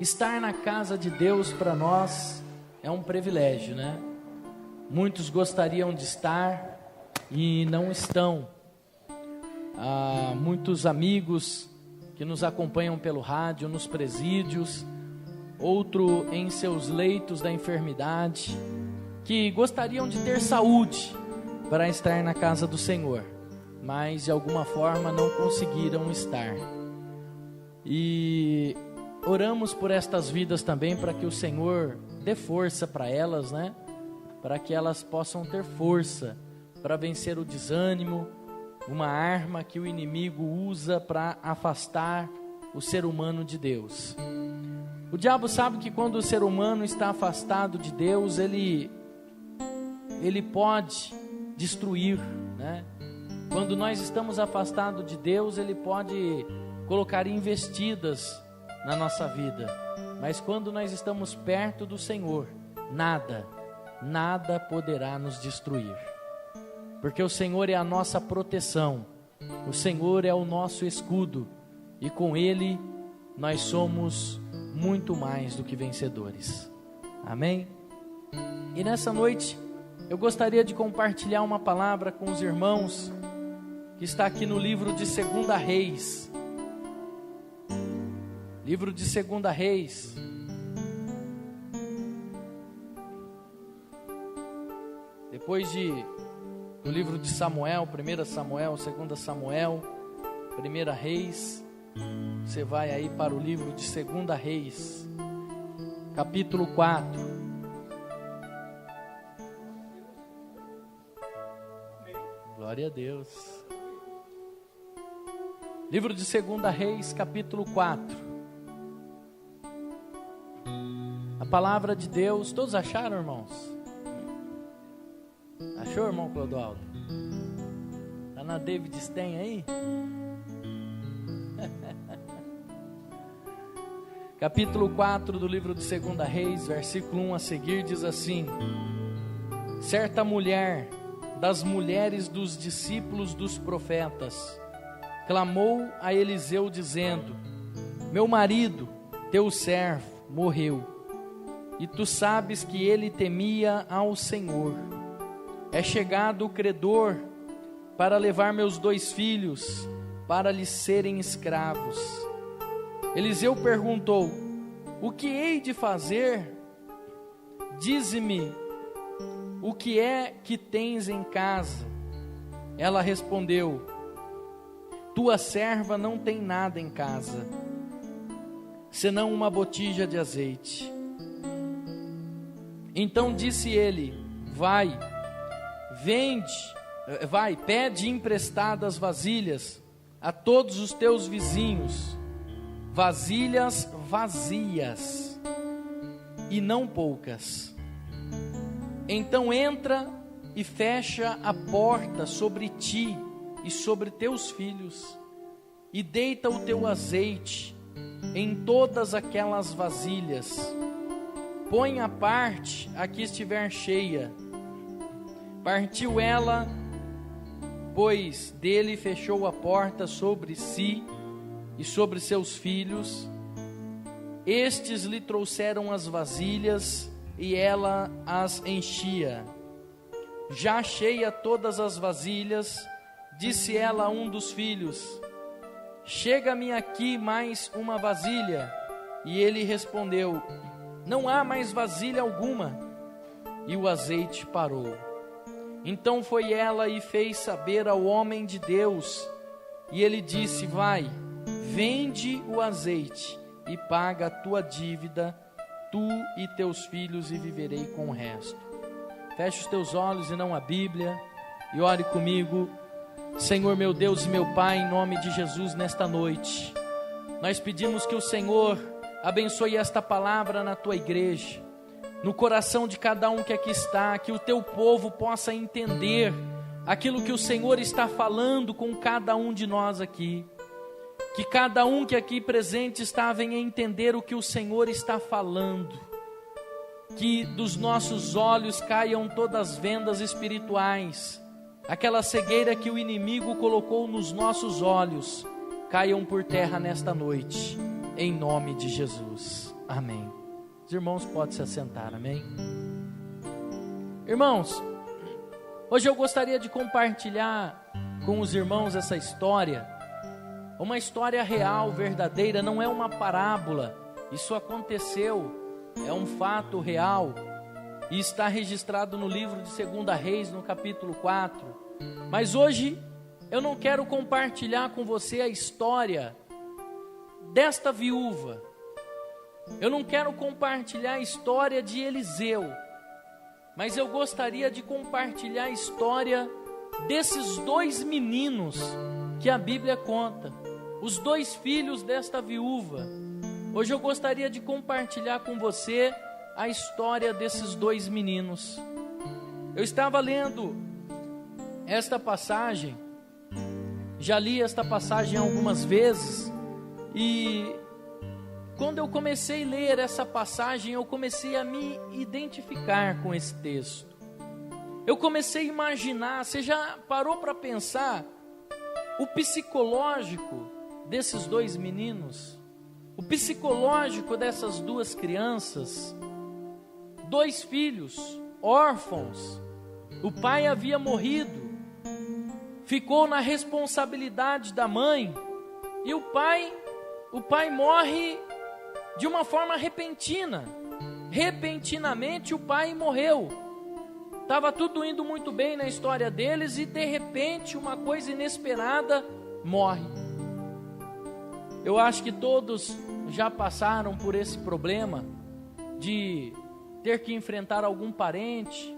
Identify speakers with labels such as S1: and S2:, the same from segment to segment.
S1: Estar na casa de Deus para nós é um privilégio, né? Muitos gostariam de estar e não estão. Há muitos amigos que nos acompanham pelo rádio, nos presídios, outro em seus leitos da enfermidade, que gostariam de ter saúde para estar na casa do Senhor, mas de alguma forma não conseguiram estar. E oramos por estas vidas também, para que o Senhor dê força para elas, né? Para que elas possam ter força para vencer o desânimo, uma arma que o inimigo usa para afastar o ser humano de Deus. O diabo sabe que quando o ser humano está afastado de Deus, ele pode destruir, né? Quando nós estamos afastados de Deus, ele pode colocar investidas na nossa vida. Mas quando nós estamos perto do Senhor, nada poderá nos destruir. Porque o Senhor é a nossa proteção, o Senhor é o nosso escudo, e com Ele nós somos muito mais do que vencedores. Amém? E nessa noite eu gostaria de compartilhar uma palavra com os irmãos, que está aqui no livro de 2 Reis. Livro de 2 Reis. Depois do livro de Samuel, 1 Samuel, 2 Samuel, 1 Reis, você vai aí para o livro de 2 Reis, capítulo 4. Glória a Deus. Livro de 2 Reis, capítulo 4. A palavra de Deus, todos acharam, irmãos? Achou, irmão Clodoaldo? Está na David Stein aí? Capítulo 4 do livro de 2 Reis, versículo 1 a seguir, diz assim: certa mulher das mulheres dos discípulos dos profetas clamou a Eliseu dizendo: meu marido, teu servo, morreu, e tu sabes que ele temia ao Senhor. É chegado o credor para levar meus 2 filhos para lhes serem escravos. Eliseu perguntou: o que hei de fazer? Dize-me, o que é que tens em casa? Ela respondeu: tua serva não tem nada em casa, senão uma botija de azeite. Então disse ele: pede emprestadas vasilhas a todos os teus vizinhos, vasilhas vazias, e não poucas. Então entra e fecha a porta sobre ti e sobre teus filhos, e deita o teu azeite em todas aquelas vasilhas. Põe à parte a que estiver cheia. Partiu ela, pois dele fechou a porta sobre si e sobre seus filhos. Estes lhe trouxeram as vasilhas e ela as enchia. Já cheia todas as vasilhas, disse ela a um dos filhos: chega-me aqui mais uma vasilha. E ele respondeu: não há mais vasilha alguma. E o azeite parou. Então foi ela e fez saber ao homem de Deus, e ele disse: vende o azeite e paga a tua dívida, tu e teus filhos, e viverei com o resto. Feche os teus olhos e não a Bíblia, e ore comigo. Senhor meu Deus e meu Pai, em nome de Jesus, nesta noite nós pedimos que o Senhor abençoe esta palavra na tua igreja, no coração de cada um que aqui está, que o teu povo possa entender aquilo que o Senhor está falando com cada um de nós aqui, que cada um que aqui presente está venha entender o que o Senhor está falando, que dos nossos olhos caiam todas as vendas espirituais, aquela cegueira que o inimigo colocou nos nossos olhos, caiam por terra nesta noite, em nome de Jesus. Amém. Os irmãos podem se assentar, amém? Irmãos, hoje eu gostaria de compartilhar com os irmãos essa história, uma história real, verdadeira, não é uma parábola. Isso aconteceu, é um fato real e está registrado no livro de 2 Reis, no capítulo 4. Mas hoje eu não quero compartilhar com você a história desta viúva. Eu não quero compartilhar a história de Eliseu, mas eu gostaria de compartilhar a história desses dois meninos que a Bíblia conta, os dois filhos desta viúva. Hoje eu gostaria de compartilhar com você a história desses dois meninos. Eu estava lendo esta passagem, já li esta passagem algumas vezes, e quando eu comecei a ler essa passagem, eu comecei a me identificar com esse texto. Eu comecei a imaginar, você já parou para pensar o psicológico desses dois meninos? O psicológico dessas duas crianças? Dois filhos, órfãos. O pai havia morrido, ficou na responsabilidade da mãe, e o pai morre de uma forma repentina. Repentinamente o pai morreu. Estava tudo indo muito bem na história deles e de repente uma coisa inesperada, morre. Eu acho que todos já passaram por esse problema de ter que enfrentar algum parente,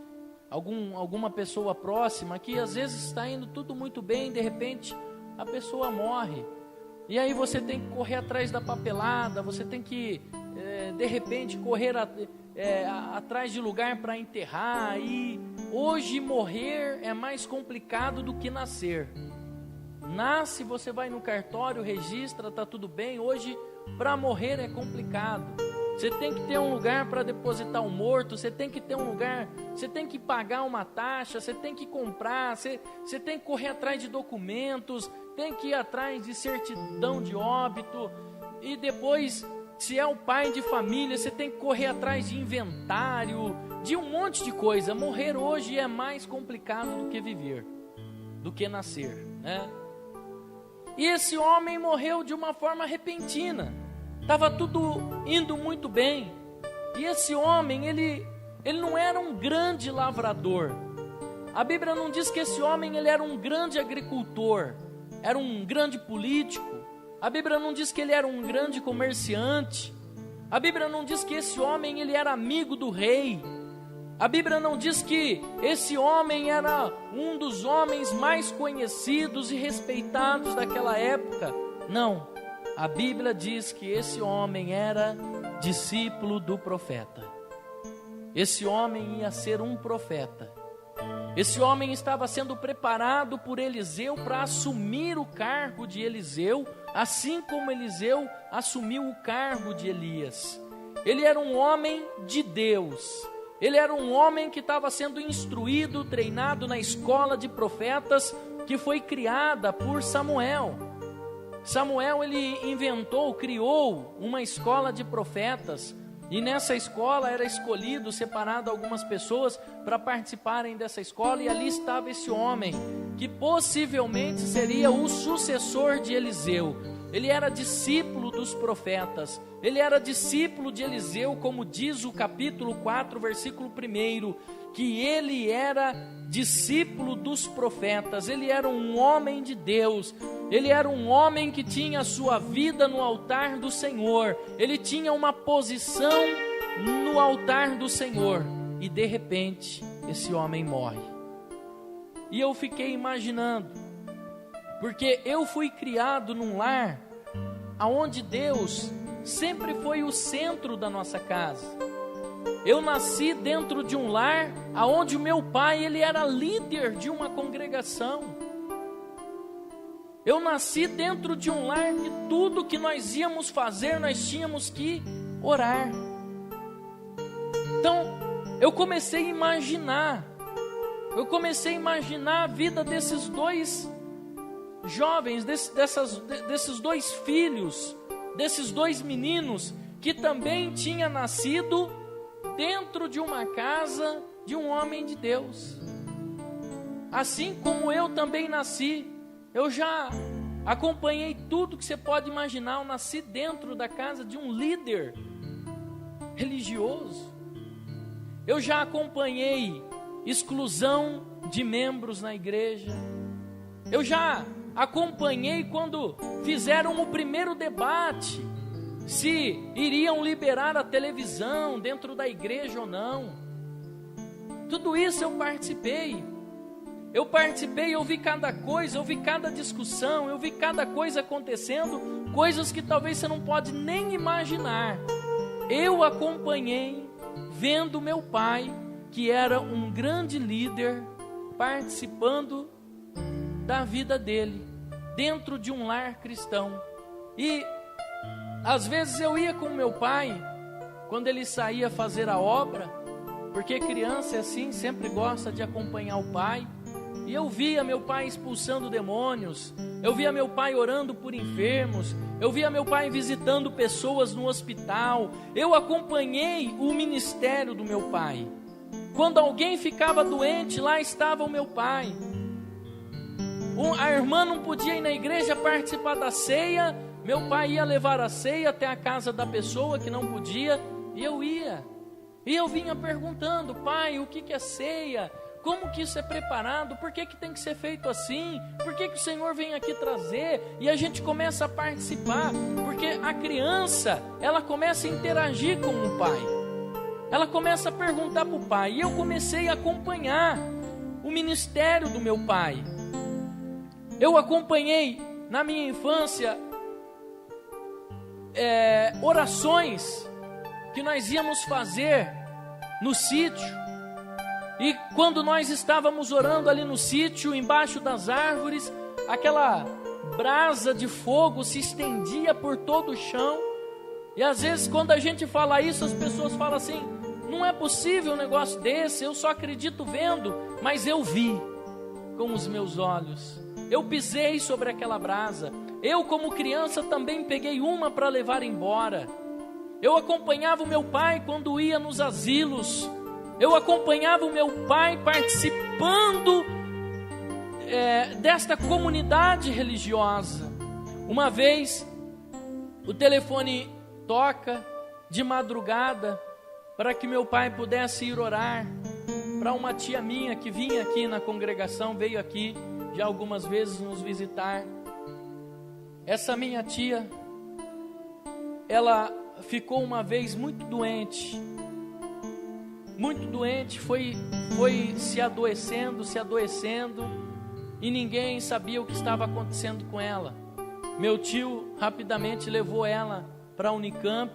S1: alguma pessoa próxima, que às vezes está indo tudo muito bem, de repente a pessoa morre. E aí você tem que correr atrás da papelada, você tem que, de repente, correr atrás de lugar para enterrar. E hoje morrer é mais complicado do que nascer. Nasce, você vai no cartório, registra, está tudo bem. Hoje, para morrer é complicado. Você tem que ter um lugar para depositar o morto, você tem que ter um lugar, você tem que pagar uma taxa, você tem que comprar, você tem que correr atrás de documentos, tem que ir atrás de certidão de óbito, e depois, se é o pai de família, você tem que correr atrás de inventário, de um monte de coisa. Morrer hoje é mais complicado do que viver, do que nascer, né? E esse homem morreu de uma forma repentina. Estava tudo indo muito bem. E esse homem, ele não era um grande lavrador. A Bíblia não diz que esse homem ele era um grande agricultor, era um grande político. A Bíblia não diz que ele era um grande comerciante. A Bíblia não diz que esse homem ele era amigo do rei. A Bíblia não diz que esse homem era um dos homens mais conhecidos e respeitados daquela época. Não. A Bíblia diz que esse homem era discípulo do profeta. Esse homem ia ser um profeta. Esse homem estava sendo preparado por Eliseu para assumir o cargo de Eliseu, assim como Eliseu assumiu o cargo de Elias. Ele era um homem de Deus. Ele era um homem que estava sendo instruído, treinado na escola de profetas que foi criada por Samuel. Samuel, ele criou uma escola de profetas, e nessa escola era escolhido, separado algumas pessoas para participarem dessa escola, e ali estava esse homem, que possivelmente seria o sucessor de Eliseu. Ele era discípulo dos profetas, ele era discípulo de Eliseu, como diz o capítulo 4, versículo 1, que ele era discípulo dos profetas. Ele era um homem de Deus, ele era um homem que tinha a sua vida no altar do Senhor, ele tinha uma posição no altar do Senhor, e de repente esse homem morre. E eu fiquei imaginando, porque eu fui criado num lar onde Deus sempre foi o centro da nossa casa. Eu nasci dentro de um lar onde o meu pai ele era líder de uma congregação. Eu nasci dentro de um lar que tudo que nós íamos fazer, nós tínhamos que orar. Então, eu comecei a imaginar a vida desses dois jovens, desses dois filhos, desses dois meninos, que também tinha nascido dentro de uma casa de um homem de Deus. Assim como eu também nasci, eu já acompanhei tudo que você pode imaginar. Eu nasci dentro da casa de um líder religioso. Eu já acompanhei exclusão de membros na igreja. Eu já acompanhei quando fizeram o primeiro debate, se iriam liberar a televisão dentro da igreja ou não. Tudo isso eu participei. Eu vi cada coisa, eu vi cada discussão, eu vi cada coisa acontecendo, coisas que talvez você não pode nem imaginar. Eu acompanhei, vendo meu pai, que era um grande líder, participando da vida dele, dentro de um lar cristão. E às vezes eu ia com meu pai, quando ele saía fazer a obra, porque criança é assim, sempre gosta de acompanhar o pai. E eu via meu pai expulsando demônios, eu via meu pai orando por enfermos, eu via meu pai visitando pessoas no hospital. Eu acompanhei o ministério do meu pai. Quando alguém ficava doente, lá estava o meu pai. A irmã não podia ir na igreja participar da ceia, meu pai ia levar a ceia até a casa da pessoa que não podia, e eu ia. E eu vinha perguntando: pai, o que é ceia? Como que isso é preparado? Por que tem que ser feito assim? Por que o Senhor vem aqui trazer? E a gente começa a participar, porque a criança, ela começa a interagir com o pai. Ela começa a perguntar para o pai. E eu comecei a acompanhar o ministério do meu pai. Eu acompanhei, na minha infância, orações que nós íamos fazer no sítio. E quando nós estávamos orando ali no sítio, embaixo das árvores, aquela brasa de fogo se estendia por todo o chão. E às vezes quando a gente fala isso, as pessoas falam assim: não é possível um negócio desse, eu só acredito vendo. Mas eu vi com os meus olhos, eu pisei sobre aquela brasa. Eu, como criança, também peguei uma para levar embora. Eu acompanhava o meu pai quando ia nos asilos. Eu acompanhava o meu pai participando desta comunidade religiosa. Uma vez, o telefone toca de madrugada para que meu pai pudesse ir orar para uma tia minha que vinha aqui na congregação, veio aqui já algumas vezes nos visitar. Essa minha tia, ela ficou uma vez muito doente, foi se adoecendo, e ninguém sabia o que estava acontecendo com ela. Meu tio rapidamente levou ela para a Unicamp.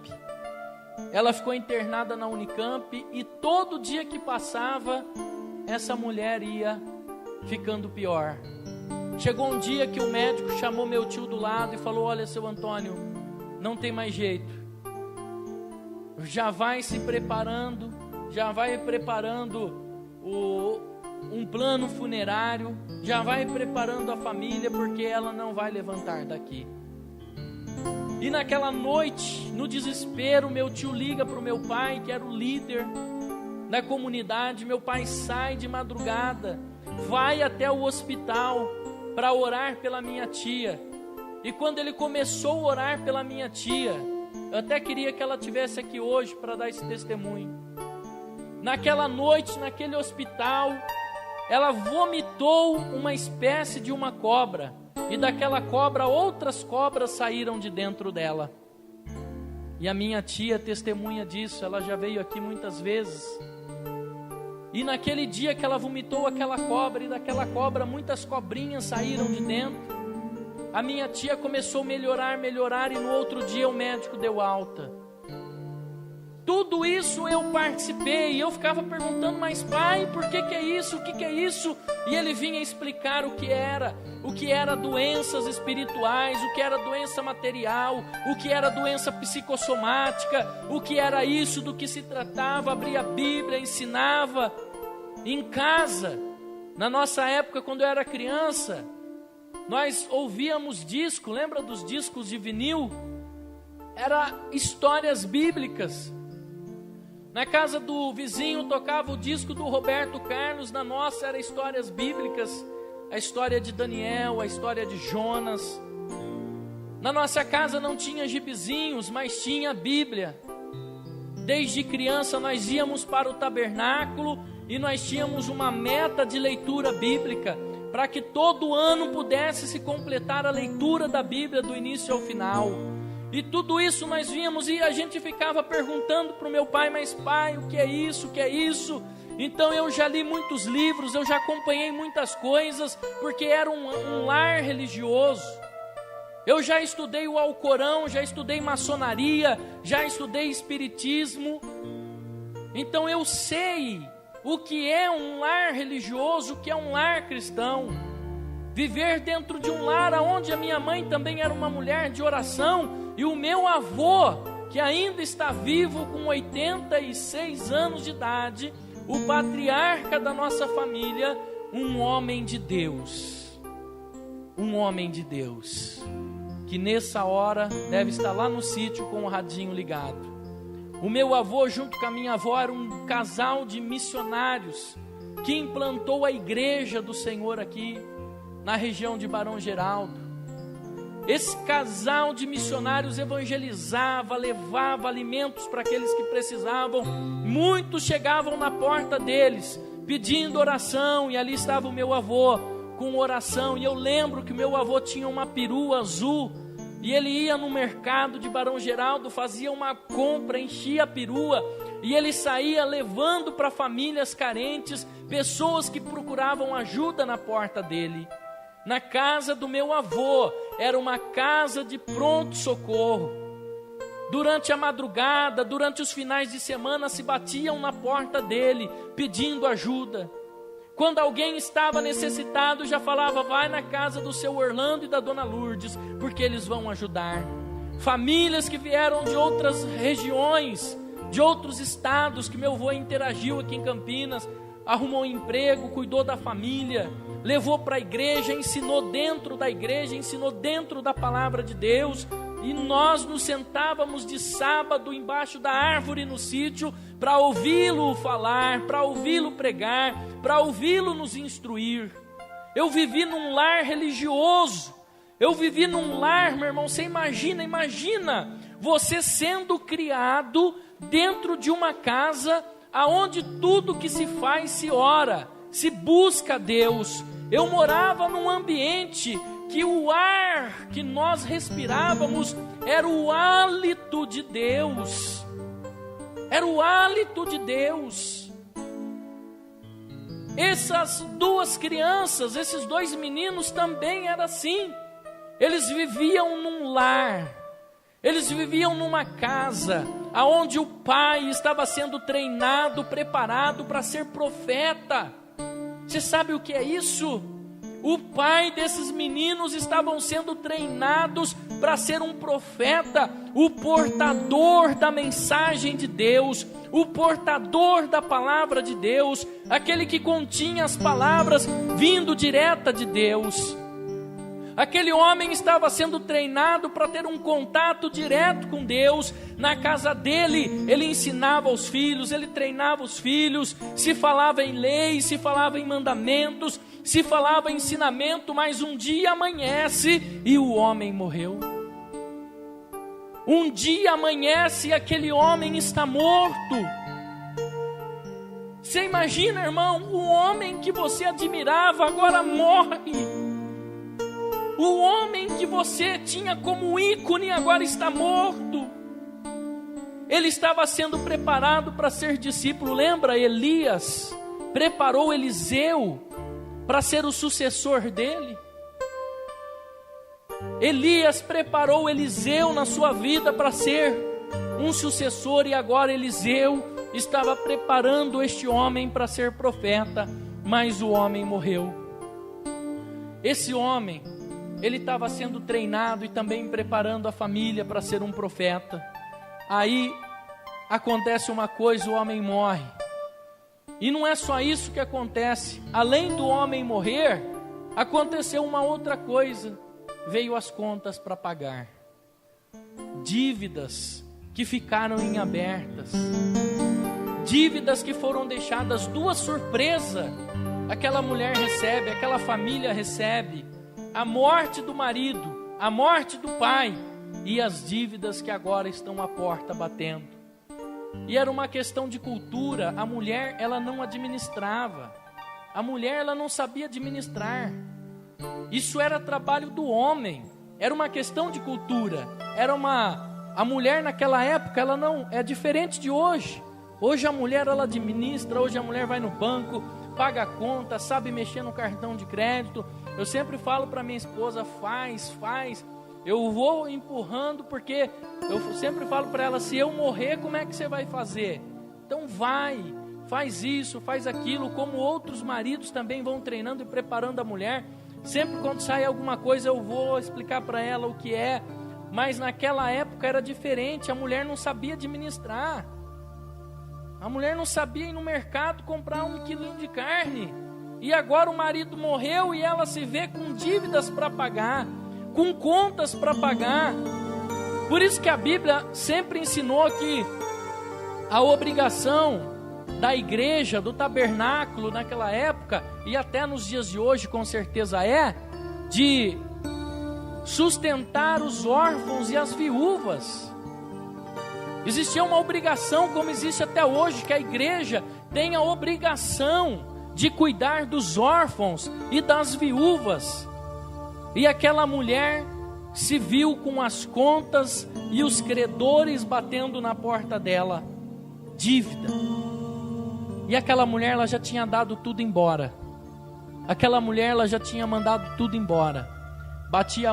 S1: Ela ficou internada na Unicamp, e todo dia que passava, essa mulher ia ficando pior. Chegou um dia que o médico chamou meu tio do lado e falou: olha, seu Antônio, não tem mais jeito, já vai se preparando, um plano funerário, já vai preparando a família, porque ela não vai levantar daqui. E naquela noite, no desespero, meu tio liga para o meu pai, que era o líder da comunidade. Meu pai sai de madrugada, vai até o hospital para orar pela minha tia. E quando ele começou a orar pela minha tia, eu até queria que ela estivesse aqui hoje para dar esse testemunho. Naquela noite, naquele hospital, ela vomitou uma espécie de uma cobra, e daquela cobra outras cobras saíram de dentro dela. E a minha tia testemunha disso, ela já veio aqui muitas vezes. E naquele dia que ela vomitou aquela cobra, e daquela cobra muitas cobrinhas saíram de dentro, a minha tia começou a melhorar, e no outro dia o médico deu alta. Tudo isso eu participei, e eu ficava perguntando: mas pai, por que é isso? O que é isso? E ele vinha explicar o que era doenças espirituais, o que era doença material, o que era doença psicossomática, o que era isso, do que se tratava, abria a Bíblia, ensinava. Em casa, na nossa época, quando eu era criança, nós ouvíamos disco, lembra dos discos de vinil? era histórias bíblicas. Na casa do vizinho tocava o disco do Roberto Carlos, na nossa era histórias bíblicas, a história de Daniel, a história de Jonas. Na nossa casa não tinha gibizinhos, mas tinha a Bíblia. Desde criança nós íamos para o tabernáculo e nós tínhamos uma meta de leitura bíblica, para que todo ano pudesse se completar a leitura da Bíblia do início ao final. E tudo isso nós víamos e a gente ficava perguntando para o meu pai: mas pai, o que é isso, o que é isso? Então eu já li muitos livros, eu já acompanhei muitas coisas, porque era um lar religioso. Eu já estudei o Alcorão, já estudei maçonaria, já estudei espiritismo. Então eu sei o que é um lar religioso, o que é um lar cristão. Viver dentro de um lar onde a minha mãe também era uma mulher de oração e o meu avô, que ainda está vivo com 86 anos de idade, o patriarca da nossa família, um homem de Deus. Um homem de Deus, que nessa hora deve estar lá no sítio com o radinho ligado. O meu avô junto com a minha avó era um casal de missionários que implantou a igreja do Senhor aqui na região de Barão Geraldo. Esse casal de missionários evangelizava, levava alimentos para aqueles que precisavam. Muitos chegavam na porta deles pedindo oração, e ali estava o meu avô com oração. E eu lembro que o meu avô tinha uma perua azul, e ele ia no mercado de Barão Geraldo, fazia uma compra, enchia a perua, e ele saía levando para famílias carentes, pessoas que procuravam ajuda na porta dele. Na casa do meu avô, era uma casa de pronto-socorro. Durante a madrugada, durante os finais de semana, se batiam na porta dele, pedindo ajuda. Quando alguém estava necessitado, já falava: vai na casa do seu Orlando e da dona Lourdes, porque eles vão ajudar. Famílias que vieram de outras regiões, de outros estados, que meu avô interagiu aqui em Campinas, arrumou um emprego, cuidou da família, levou para a igreja, ensinou dentro da igreja, ensinou dentro da palavra de Deus. E nós nos sentávamos de sábado embaixo da árvore no sítio para ouvi-lo falar, para ouvi-lo pregar, para ouvi-lo nos instruir. Eu vivi num lar religioso, eu vivi num lar, meu irmão, você imagina você sendo criado dentro de uma casa aonde tudo que se faz se ora, se busca Deus. Eu morava num ambiente que o ar que nós respirávamos era o hálito de Deus. Era o hálito de Deus. Essas duas crianças, esses dois meninos também era assim. Eles viviam num lar, eles viviam numa casa aonde o pai estava sendo treinado, preparado para ser profeta. Você sabe o que é isso? O pai desses meninos estavam sendo treinados para ser um profeta, o portador da mensagem de Deus, o portador da palavra de Deus, aquele que continha as palavras vindo direta de Deus. Aquele homem estava sendo treinado para ter um contato direto com Deus. Na casa dele, ele ensinava aos filhos, ele treinava os filhos, se falava em leis, se falava em mandamentos, se falava em ensinamento, mas um dia amanhece e o homem morreu. Um dia amanhece e aquele homem está morto. Você imagina, irmão, o homem que você admirava agora morre. O homem que você tinha como ícone agora está morto. Ele estava sendo preparado para ser discípulo. Lembra? Elias preparou Eliseu para ser o sucessor dele. Elias preparou Eliseu na sua vida para ser um sucessor, e agora Eliseu estava preparando este homem para ser profeta, mas o homem morreu. Esse homem, ele estava sendo treinado e também preparando a família para ser um profeta. Aí acontece uma coisa, o homem morre. E não é só isso que acontece. Além do homem morrer, aconteceu uma outra coisa. Veio as contas para pagar. dívidas que ficaram em abertas, dívidas que foram deixadas. Duas surpresas aquela mulher recebe, aquela família recebe: a morte do marido, a morte do pai e as dívidas que agora estão à porta batendo. E era uma questão de cultura. A mulher, ela não administrava, a mulher, ela não sabia administrar. Isso era trabalho do homem, era uma questão de cultura. A mulher naquela época, ela não é diferente de hoje. Hoje a mulher, ela administra, hoje a mulher vai no banco, paga a conta, sabe mexer no cartão de crédito. Eu sempre falo para minha esposa: faz. Eu vou empurrando, porque eu sempre falo para ela: se eu morrer, como é que você vai fazer? Então faz isso, faz aquilo. Como outros maridos também vão treinando e preparando a mulher. Sempre quando sai alguma coisa, eu vou explicar para ela o que é. Mas naquela época era diferente. A mulher não sabia administrar. A mulher não sabia ir no mercado comprar 1 quilinho de carne. E agora o marido morreu e ela se vê com dívidas para pagar, com contas para pagar. Por isso que a Bíblia sempre ensinou que a obrigação da igreja, do tabernáculo naquela época, e até nos dias de hoje com certeza de sustentar os órfãos e as viúvas. Existia uma obrigação, como existe até hoje, que a igreja tem a obrigação de cuidar dos órfãos e das viúvas. E aquela mulher se viu com as contas e os credores batendo na porta dela, dívida. E aquela mulher, ela já tinha dado tudo embora. Aquela mulher, ela já tinha mandado tudo embora. Batia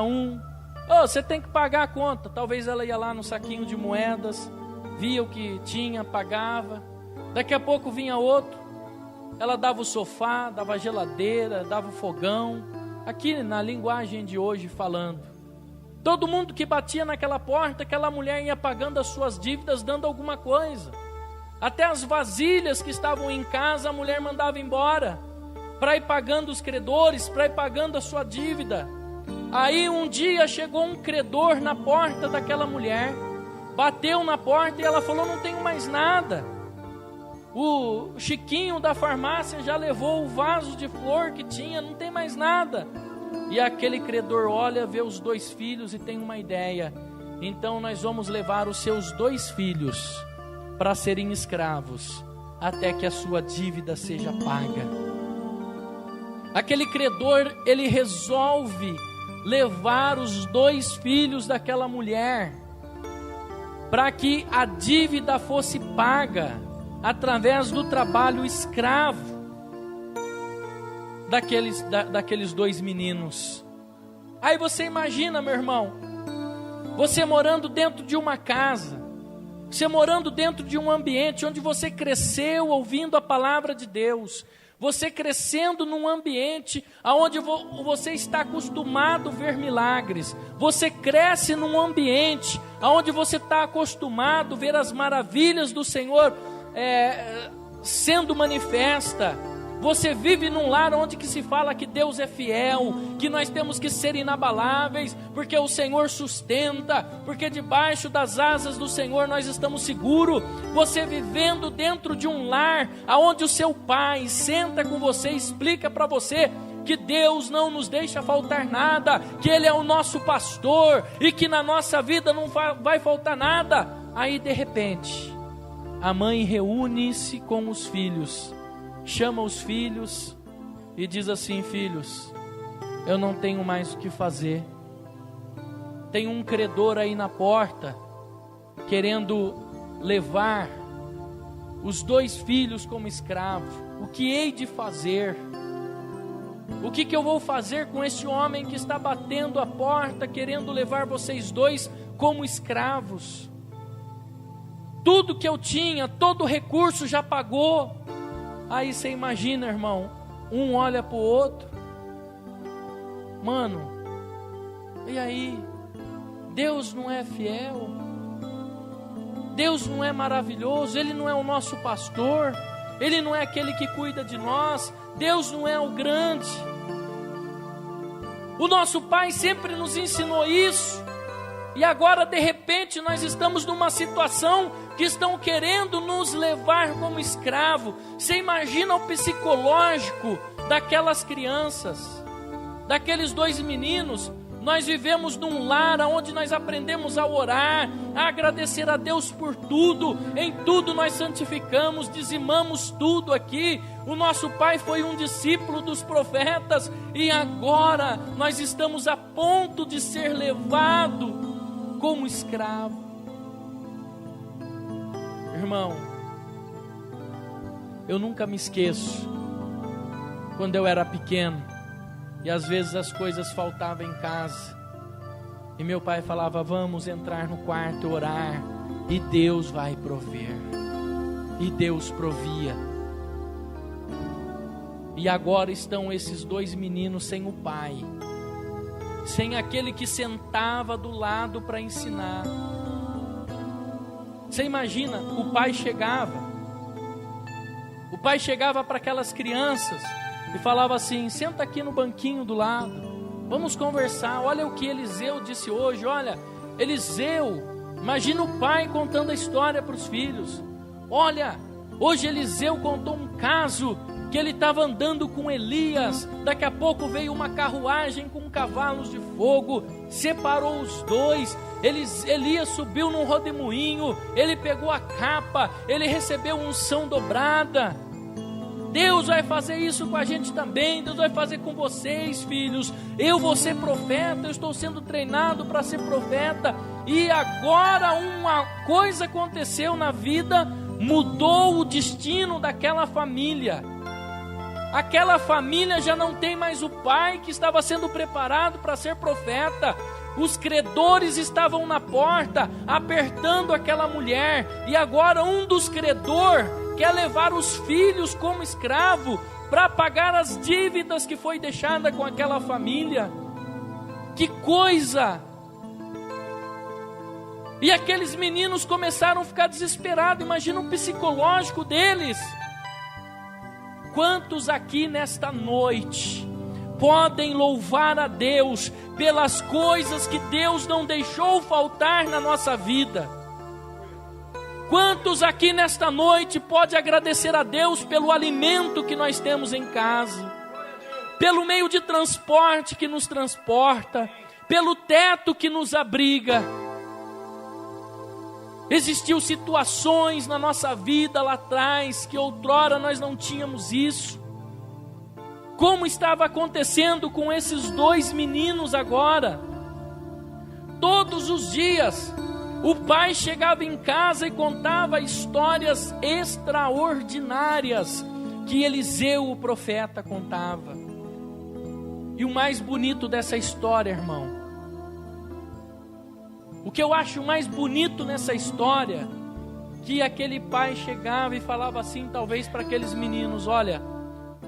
S1: você tem que pagar a conta. Talvez ela ia lá no saquinho de moedas, via o que tinha, pagava. Daqui a pouco vinha outro, ela dava o sofá, dava a geladeira, dava o fogão. Aqui na linguagem de hoje falando, todo mundo que batia naquela porta, aquela mulher ia pagando as suas dívidas, dando alguma coisa. Até as vasilhas que estavam em casa, a mulher mandava embora, para ir pagando os credores, para ir pagando a sua dívida. Aí um dia chegou um credor na porta daquela mulher, bateu na porta e ela falou: não tenho mais nada. O Chiquinho da farmácia já levou o vaso de flor que tinha, não tem mais nada. E aquele credor olha, vê os 2 filhos e tem uma ideia: então nós vamos levar os seus 2 filhos para serem escravos, até que a sua dívida seja paga. Aquele credor, ele resolve levar os 2 filhos daquela mulher, para que a dívida fosse paga, através do trabalho escravo daqueles 2 meninos. Aí você imagina, meu irmão, você morando dentro de uma casa, você morando dentro de um ambiente onde você cresceu ouvindo a palavra de Deus, você crescendo num ambiente onde você está acostumado a ver milagres, você cresce num ambiente onde você está acostumado a ver as maravilhas do Senhor sendo manifesta. Você vive num lar onde que se fala que Deus é fiel, que nós temos que ser inabaláveis, porque o Senhor sustenta, porque debaixo das asas do Senhor nós estamos seguros. Você vivendo dentro de um lar onde o seu pai senta com você e explica para você que Deus não nos deixa faltar nada, que Ele é o nosso pastor e que na nossa vida não vai faltar nada. Aí de repente a mãe reúne-se com os filhos, chama os filhos e diz assim: filhos, eu não tenho mais o que fazer. Tem um credor aí na porta, querendo levar os 2 filhos como escravo. O que hei de fazer? O que eu vou fazer com este homem que está batendo a porta, querendo levar vocês 2 como escravos? Tudo que eu tinha, todo o recurso já pagou. Aí você imagina, irmão, um olha para o outro: mano, e aí? Deus não é fiel? Deus não é maravilhoso? Ele não é o nosso pastor? Ele não é aquele que cuida de nós? Deus não é o grande? O nosso pai sempre nos ensinou isso. E agora, de repente, nós estamos numa situação que estão querendo nos levar como escravo. Você imagina o psicológico daquelas crianças, daqueles 2 meninos. Nós vivemos num lar onde nós aprendemos a orar, a agradecer a Deus por tudo. Em tudo nós santificamos, dizimamos tudo aqui. O nosso pai foi um discípulo dos profetas e agora nós estamos a ponto de ser levado como escravo. Irmão, eu nunca me esqueço quando eu era pequeno e às vezes as coisas faltavam em casa e meu pai falava: vamos entrar no quarto, orar, e Deus vai prover. E Deus provia. E agora estão esses 2 meninos sem o pai, sem aquele que sentava do lado para ensinar. Você imagina, o pai chegava para aquelas crianças e falava assim: senta aqui no banquinho do lado, vamos conversar. Olha o que Eliseu disse hoje. Olha, Eliseu, imagina o pai contando a história para os filhos. Olha, hoje Eliseu contou um caso que ele estava andando com Elias, daqui a pouco veio uma carruagem com cavalos de fogo, separou os dois, Elias subiu num rodemoinho, ele pegou a capa, ele recebeu unção dobrada. Deus vai fazer isso com a gente também. Deus vai fazer com vocês, filhos. Eu vou ser profeta, eu estou sendo treinado para ser profeta. E agora uma coisa aconteceu na vida, mudou o destino daquela família. Aquela família já não tem mais o pai que estava sendo preparado para ser profeta. Os credores estavam na porta, apertando aquela mulher. E agora um dos credores quer levar os filhos como escravo para pagar as dívidas que foi deixada com aquela família. Que coisa! E aqueles meninos começaram a ficar desesperados. Imagina o psicológico deles. Quantos aqui nesta noite podem louvar a Deus pelas coisas que Deus não deixou faltar na nossa vida? Quantos aqui nesta noite podem agradecer a Deus pelo alimento que nós temos em casa, pelo meio de transporte que nos transporta, pelo teto que nos abriga? Existiu situações na nossa vida lá atrás que outrora nós não tínhamos isso. Como estava acontecendo com esses 2 meninos agora? Todos os dias o pai chegava em casa e contava histórias extraordinárias que Eliseu, o profeta, contava. E o mais bonito dessa história, irmão, o que eu acho mais bonito nessa história, que aquele pai chegava e falava assim, talvez para aqueles meninos: olha,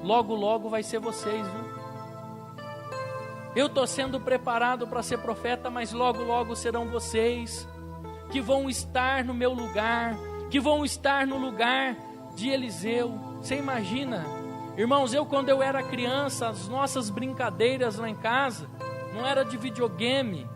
S1: logo logo vai ser vocês, viu? Eu estou sendo preparado para ser profeta, mas logo logo serão vocês que vão estar no meu lugar, que vão estar no lugar de Eliseu. Você imagina, irmãos, quando eu era criança, as nossas brincadeiras lá em casa não era de videogame,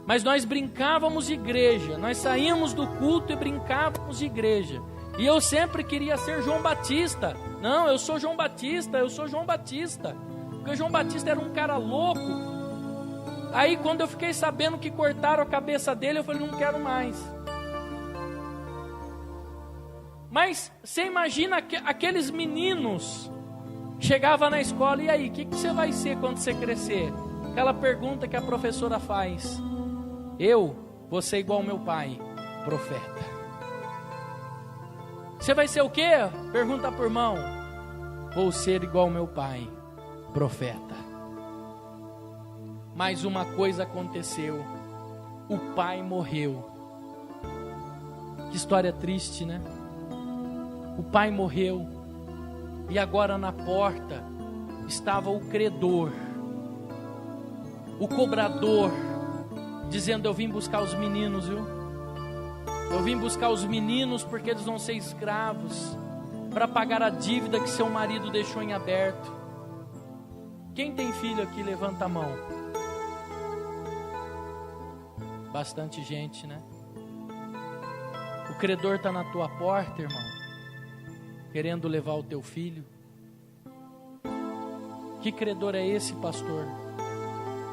S1: mas nós brincávamos de igreja. Nós saíamos do culto e brincávamos de igreja. E eu sempre queria ser João Batista. Não, eu sou João Batista, eu sou João Batista. Porque João Batista era um cara louco. Aí quando eu fiquei sabendo que cortaram a cabeça dele, eu falei: não quero mais. Mas você imagina aqueles meninos chegavam na escola: e aí, o que você vai ser quando você crescer? Aquela pergunta que a professora faz: eu vou ser igual ao meu pai, profeta. Você vai ser o quê? Pergunta para o irmão. Vou ser igual ao meu pai, profeta. Mas uma coisa aconteceu: o pai morreu. Que história triste, né? O pai morreu e agora na porta estava o credor, o cobrador, dizendo: eu vim buscar os meninos, viu? Eu vim buscar os meninos porque eles vão ser escravos, para pagar a dívida que seu marido deixou em aberto. Quem tem filho aqui, levanta a mão. Bastante gente, né? O credor está na tua porta, irmão, querendo levar o teu filho. Que credor é esse, pastor?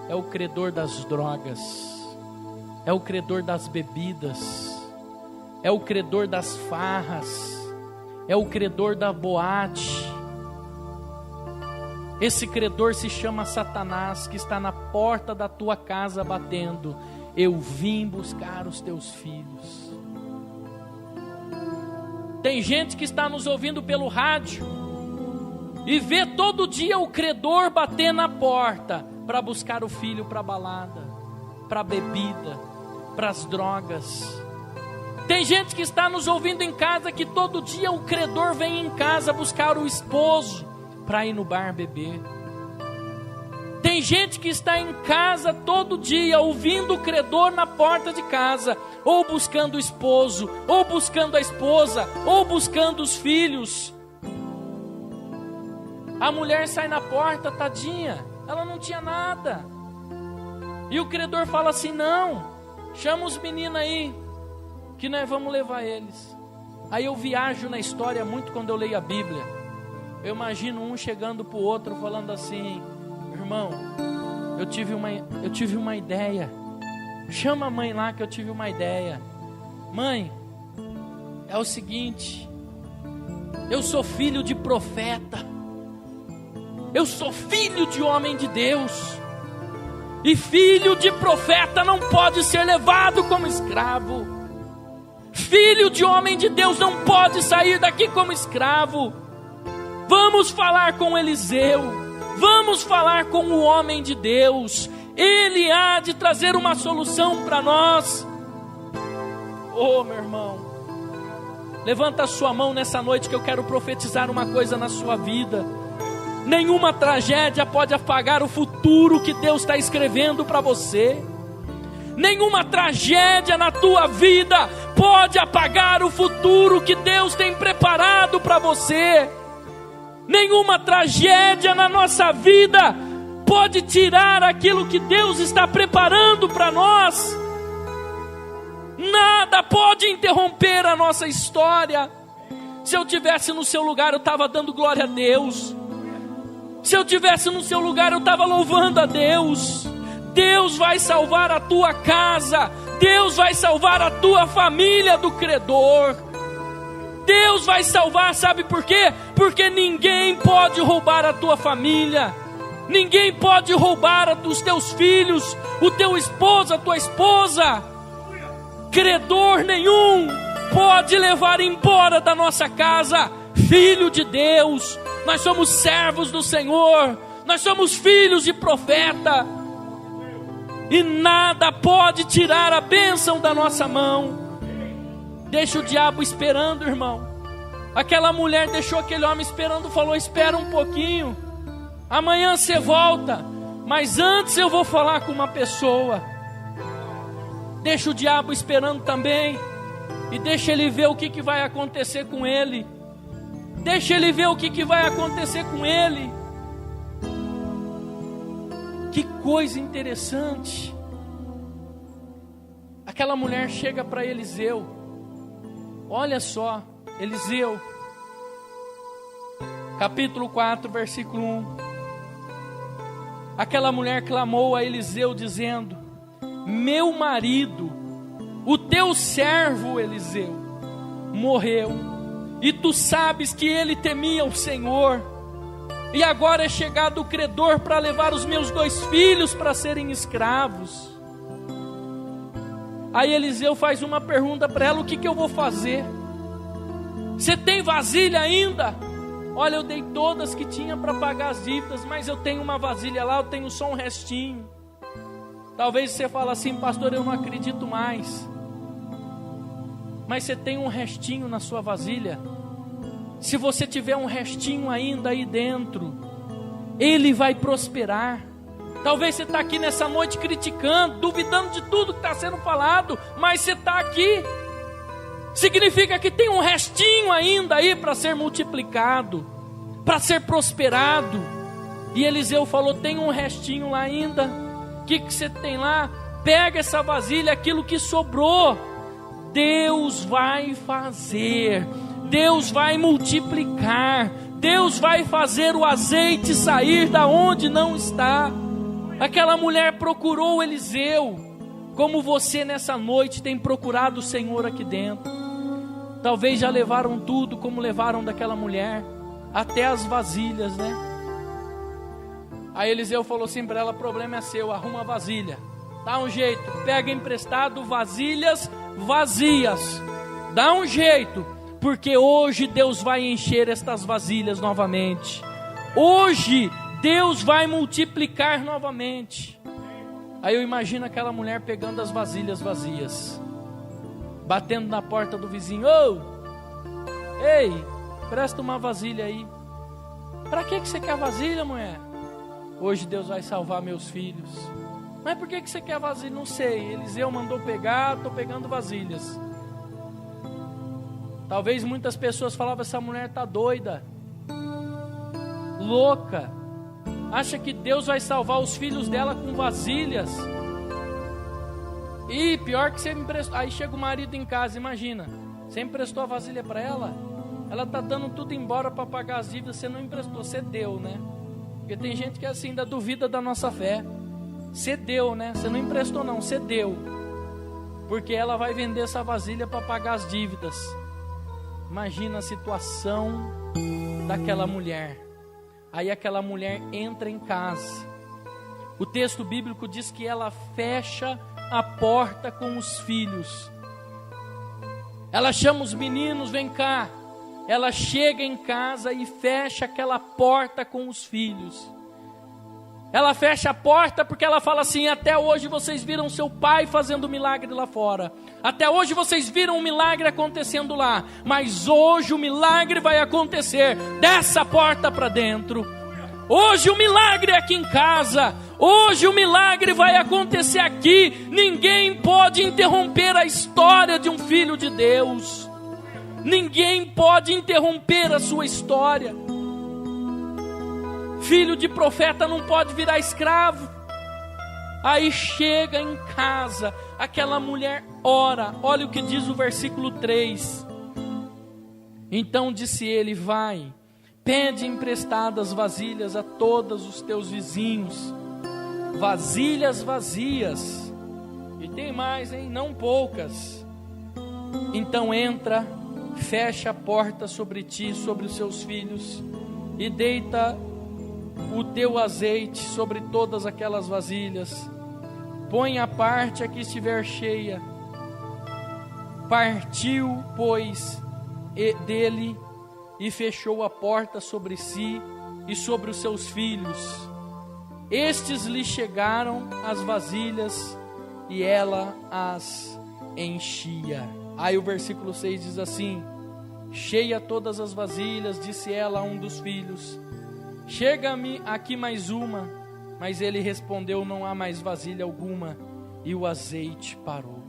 S1: É o credor das drogas, é o credor das bebidas, é o credor das farras, é o credor da boate. Esse credor se chama Satanás, que está na porta da tua casa batendo: eu vim buscar os teus filhos. Tem gente que está nos ouvindo pelo rádio e vê todo dia o credor bater na porta para buscar o filho para a balada, para a bebida, para as drogas. Tem gente que está nos ouvindo em casa que todo dia o credor vem em casa buscar o esposo para ir no bar beber. Tem gente que está em casa todo dia ouvindo o credor na porta de casa, ou buscando o esposo, ou buscando a esposa, ou buscando os filhos. A mulher sai na porta, tadinha, ela não tinha nada. E o credor fala assim: não, chama os meninos aí, que nós vamos levar eles. Aí eu viajo na história muito quando eu leio a Bíblia. Eu imagino um chegando para o outro falando assim: irmão, eu tive uma ideia. Chama a mãe lá que eu tive uma ideia. Mãe, é o seguinte, eu sou filho de profeta, eu sou filho de homem de Deus, e filho de profeta não pode ser levado como escravo. Filho de homem de Deus não pode sair daqui como escravo. Vamos falar com Eliseu, vamos falar com o homem de Deus, ele há de trazer uma solução para nós. Oh, meu irmão, levanta a sua mão nessa noite que eu quero profetizar uma coisa na sua vida. Nenhuma tragédia pode apagar o futuro que Deus está escrevendo para você. Nenhuma tragédia na tua vida pode apagar o futuro que Deus tem preparado para você. Nenhuma tragédia na nossa vida pode tirar aquilo que Deus está preparando para nós. Nada pode interromper a nossa história. Se eu tivesse no seu lugar, eu estava dando glória a Deus. Se eu tivesse no seu lugar, eu estava louvando a Deus. Deus vai salvar a tua casa, Deus vai salvar a tua família do credor. Deus vai salvar, sabe por quê? Porque ninguém pode roubar a tua família, ninguém pode roubar os teus filhos, o teu esposo, a tua esposa. Credor nenhum pode levar embora da nossa casa filho de Deus. Nós somos servos do Senhor, nós somos filhos de profeta, e nada pode tirar a bênção da nossa mão. Deixa o diabo esperando, irmão. Aquela mulher deixou aquele homem esperando, falou: espera um pouquinho, amanhã você volta, mas antes eu vou falar com uma pessoa. Deixa o diabo esperando também, e deixa ele ver o que vai acontecer com ele. Deixa ele ver o que vai acontecer com ele. Que coisa interessante. Aquela mulher chega para Eliseu. Olha só, Eliseu, capítulo 4, versículo 1. Aquela mulher clamou a Eliseu dizendo: meu marido, o teu servo Eliseu, morreu, e tu sabes que ele temia o Senhor, e agora é chegado o credor para levar os meus 2 filhos para serem escravos. Aí Eliseu faz uma pergunta para ela: o que eu vou fazer? Você tem vasilha ainda? Olha, eu dei todas que tinha para pagar as dívidas, mas eu tenho uma vasilha lá, eu tenho só um restinho. Talvez você fale assim: pastor, eu não acredito mais. Mas você tem um restinho na sua vasilha. Se você tiver um restinho ainda aí dentro, ele vai prosperar. Talvez você está aqui nessa noite criticando, duvidando de tudo que está sendo falado, mas você está aqui, significa que tem um restinho ainda aí para ser multiplicado, para ser prosperado. E Eliseu falou: tem um restinho lá ainda. O que você tem lá? pega essa vasilha, aquilo que sobrou, Deus vai fazer, Deus vai multiplicar, Deus vai fazer o azeite sair da onde não está. Aquela mulher procurou Eliseu, como você nessa noite tem procurado o Senhor aqui dentro. Talvez já levaram tudo, como levaram daquela mulher, até as vasilhas, né? Aí Eliseu falou assim para ela: o problema é seu, arruma a vasilha, dá um jeito, pega emprestado vasilhas vazias, dá um jeito, porque hoje Deus vai encher estas vasilhas novamente, hoje Deus vai multiplicar novamente. Aí eu imagino aquela mulher pegando as vasilhas vazias, batendo na porta do vizinho: ei, presta uma vasilha aí. Para que você quer vasilha, mulher? Hoje Deus vai salvar meus filhos. Mas por que você quer vasilha? Não sei, Eliseu mandou pegar, estou pegando vasilhas. Talvez muitas pessoas falavam: essa mulher está doida, louca, acha que Deus vai salvar os filhos dela com vasilhas. E pior que você me emprestou. Aí chega o marido em casa, imagina, você emprestou a vasilha para ela, ela está dando tudo embora para pagar as dívidas, você não emprestou, você deu, né? Porque tem gente que assim ainda duvida da nossa fé. Você deu, né? Você não emprestou não, você deu. Porque ela vai vender essa vasilha para pagar as dívidas. Imagina a situação daquela mulher. Aí aquela mulher entra em casa. O texto bíblico diz que ela fecha a porta com os filhos. Ela chama os meninos: vem cá. Ela chega em casa e fecha aquela porta com os filhos. Ela fecha a porta porque ela fala assim: até hoje vocês viram seu pai fazendo milagre lá fora, até hoje vocês viram um milagre acontecendo lá, mas hoje o milagre vai acontecer dessa porta para dentro. Hoje o milagre é aqui em casa, hoje o milagre vai acontecer aqui. Ninguém pode interromper a história de um filho de Deus, ninguém pode interromper a sua história. Filho de profeta não pode virar escravo. Aí chega em casa, aquela mulher ora. Olha o que diz o versículo 3. Então disse ele: vai, pede emprestadas vasilhas a todos os teus vizinhos, vasilhas vazias. E tem mais, hein? Não poucas. Então entra, fecha a porta sobre ti, sobre os seus filhos, e deita o teu azeite sobre todas aquelas vasilhas. Põe a parte a que estiver cheia. Partiu, pois, dele e fechou a porta sobre si e sobre os seus filhos. Estes lhe chegaram as vasilhas e ela as enchia. Aí o versículo 6 diz assim: cheia todas as vasilhas, disse ela a um dos filhos: chega-me aqui mais uma. Mas ele respondeu: não há mais vasilha alguma. E o azeite parou.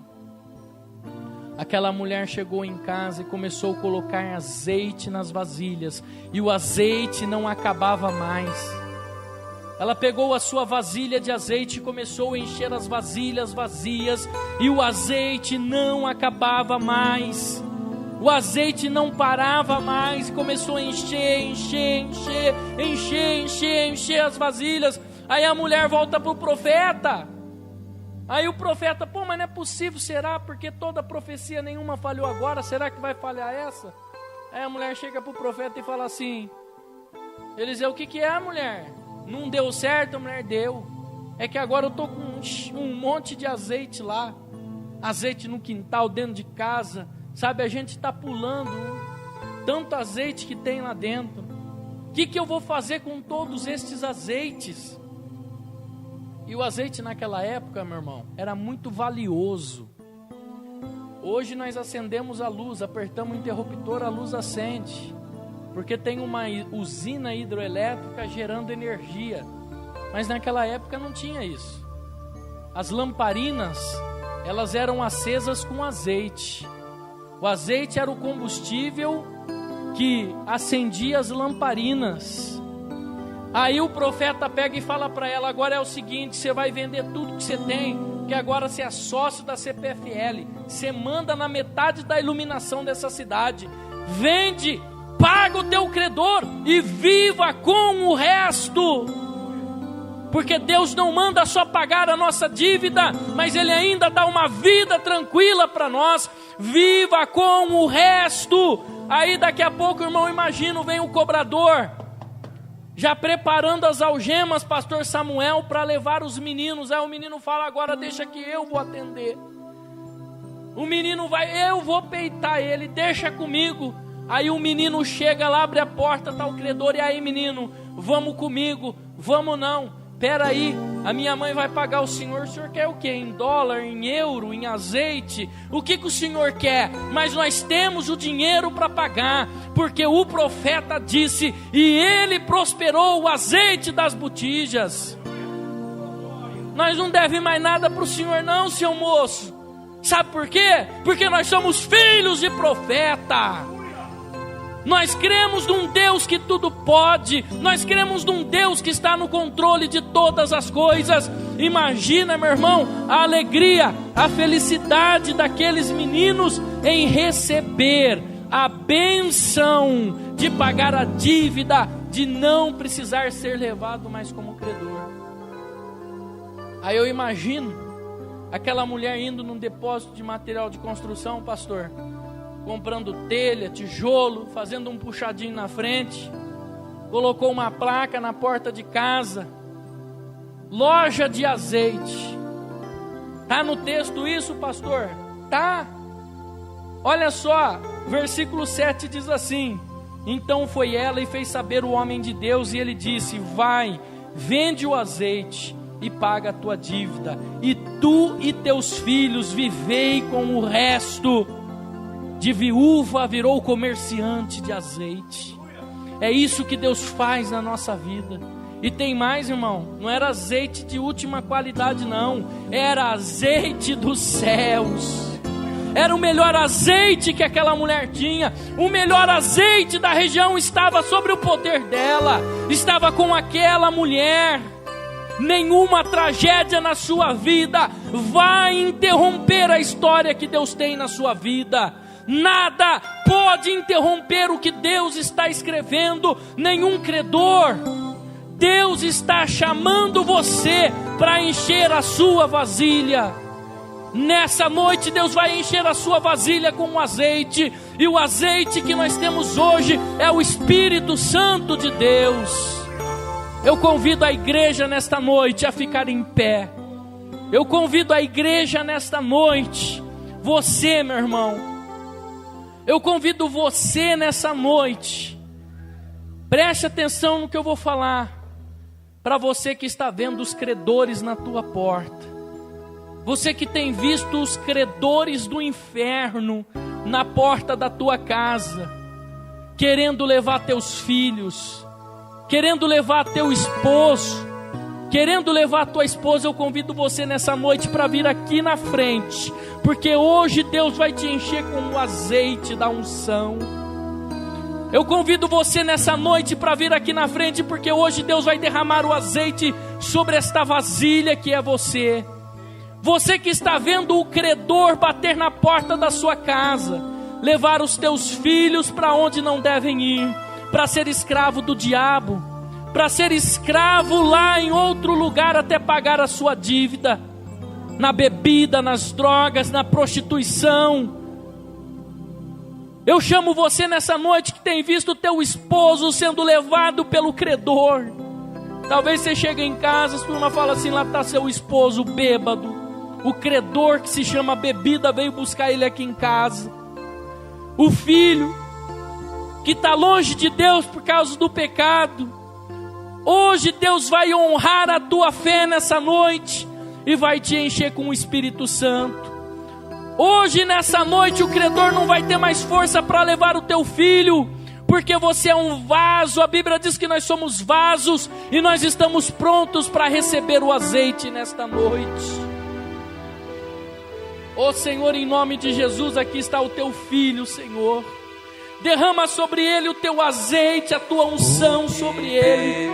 S1: Aquela mulher chegou em casa e começou a colocar azeite nas vasilhas, e o azeite não acabava mais. Ela pegou a sua vasilha de azeite e começou a encher as vasilhas vazias, e o azeite não acabava mais. O azeite não parava mais, começou a encher as vasilhas. Aí a mulher volta para o profeta. Aí o profeta: pô, mas não é possível, será? Porque toda profecia nenhuma falhou agora, será que vai falhar essa? Aí a mulher chega para o profeta e fala assim: Eliseu, o que é, mulher? Não deu certo? A mulher: deu. É que agora eu estou com um monte de azeite lá, azeite no quintal, dentro de casa. Sabe, a gente está pulando tanto azeite que tem lá dentro. O que eu vou fazer com todos estes azeites? E o azeite naquela época, meu irmão, era muito valioso. Hoje nós acendemos a luz, apertamos o interruptor, a luz acende, porque tem uma usina hidroelétrica gerando energia. Mas naquela época não tinha isso. As lamparinas, elas eram acesas com azeite. O azeite era o combustível que acendia as lamparinas. Aí o profeta pega e fala para ela: agora é o seguinte, você vai vender tudo que você tem, que agora você é sócio da CPFL, você manda na metade da iluminação dessa cidade, vende, paga o teu credor e viva com o resto, porque Deus não manda só pagar a nossa dívida, mas Ele ainda dá uma vida tranquila para nós. Viva com o resto. Aí daqui a pouco, irmão, imagino, vem o cobrador, já preparando as algemas, pastor Samuel, para levar os meninos. Aí o menino fala: agora deixa que eu vou atender. O menino vai: eu vou peitar ele, deixa comigo. Aí o menino chega lá, abre a porta, tá o credor: e aí, menino, vamos comigo? Vamos não. Espera aí, a minha mãe vai pagar o senhor quer o quê? Em dólar, em euro, em azeite? O que o senhor quer? Mas nós temos o dinheiro para pagar, porque o profeta disse, e ele prosperou o azeite das botijas. Nós não devemos mais nada para o senhor não, seu moço. Sabe por quê? Porque nós somos filhos de profeta. Nós cremos num Deus que tudo pode. Nós cremos num Deus que está no controle de todas as coisas. Imagina, meu irmão, a alegria, a felicidade daqueles meninos em receber a bênção de pagar a dívida, de não precisar ser levado mais como credor. Aí eu imagino aquela mulher indo num depósito de material de construção, pastor, comprando telha, tijolo, fazendo um puxadinho na frente, colocou uma placa na porta de casa, loja de azeite. Tá no texto isso, pastor? Tá. Olha só, versículo 7 diz assim: então foi ela e fez saber o homem de Deus, e ele disse: vai, vende o azeite e paga a tua dívida, e tu e teus filhos vivei com o resto. De viúva virou comerciante de azeite. É isso que Deus faz na nossa vida. E tem mais, irmão, não era azeite de última qualidade não, era azeite dos céus. Era o melhor azeite que aquela mulher tinha. O melhor azeite da região estava sobre o poder dela, estava com aquela mulher. Nenhuma tragédia na sua vida vai interromper a história que Deus tem na sua vida. Nada pode interromper o que Deus está escrevendo, nenhum credor. Deus está chamando você para encher a sua vasilha. Nessa noite Deus vai encher a sua vasilha com um azeite, e o azeite que nós temos hoje é o Espírito Santo de Deus. Eu convido a igreja nesta noite a ficar em pé. Eu convido a igreja nesta noite, você, meu irmão, eu convido você nessa noite, preste atenção no que eu vou falar, para você que está vendo os credores na tua porta, você que tem visto os credores do inferno na porta da tua casa, querendo levar teus filhos, querendo levar teu esposo, querendo levar tua esposa. Eu convido você nessa noite para vir aqui na frente, porque hoje Deus vai te encher com o azeite da unção. Eu convido você nessa noite para vir aqui na frente, porque hoje Deus vai derramar o azeite sobre esta vasilha que é você. Você que está vendo o credor bater na porta da sua casa, levar os teus filhos para onde não devem ir, para ser escravo do diabo, para ser escravo lá em outro lugar até pagar a sua dívida, na bebida, nas drogas, na prostituição. Eu chamo você nessa noite que tem visto o teu esposo sendo levado pelo credor. Talvez você chegue em casa, a turma fala assim: lá está seu esposo bêbado. O credor que se chama bebida veio buscar ele aqui em casa. O filho que está longe de Deus por causa do pecado. Hoje Deus vai honrar a tua fé nessa noite e vai te encher com o Espírito Santo. Hoje nessa noite o credor não vai ter mais força para levar o teu filho, porque você é um vaso. A Bíblia diz que nós somos vasos e nós estamos prontos para receber o azeite nesta noite. Ó Senhor, em nome de Jesus, aqui está o teu filho, Senhor. Derrama sobre ele o teu azeite, a tua unção sobre ele.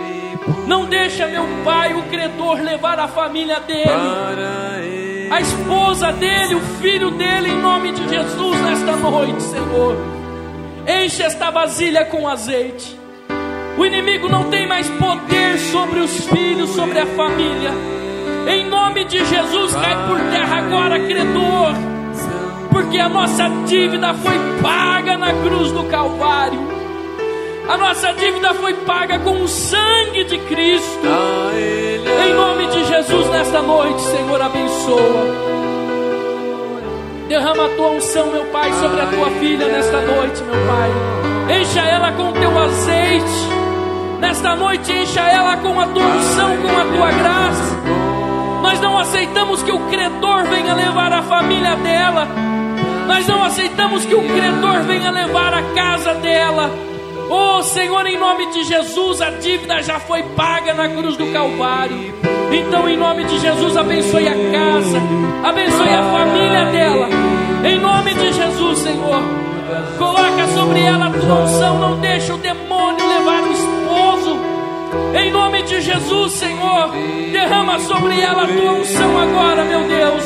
S1: Não deixa, meu Pai, o credor levar a família dele. a esposa dele, o filho dele, em nome de Jesus, nesta noite, Senhor. Enche esta vasilha com azeite. O inimigo não tem mais poder sobre os filhos, sobre a família. Em nome de Jesus, cai por terra agora, credor, porque a nossa dívida foi paga na cruz do Calvário. A nossa dívida foi paga com o sangue de Cristo. Em nome de Jesus, nesta noite, Senhor, abençoa. Derrama a tua unção, meu Pai, sobre a tua filha nesta noite, meu Pai. Encha ela com o teu azeite. Nesta noite, encha ela com a tua unção, com a tua graça. Nós não aceitamos que o credor venha levar a família dela. Nós não aceitamos que o credor venha levar a casa dela. Oh Senhor, em nome de Jesus, a dívida já foi paga na cruz do Calvário. Então, em nome de Jesus, abençoe a casa, abençoe a família dela. Em nome de Jesus, Senhor, coloca sobre ela a tua unção. Não deixa o demônio levar o esposo. Em nome de Jesus, Senhor, derrama sobre ela a tua unção agora, meu Deus.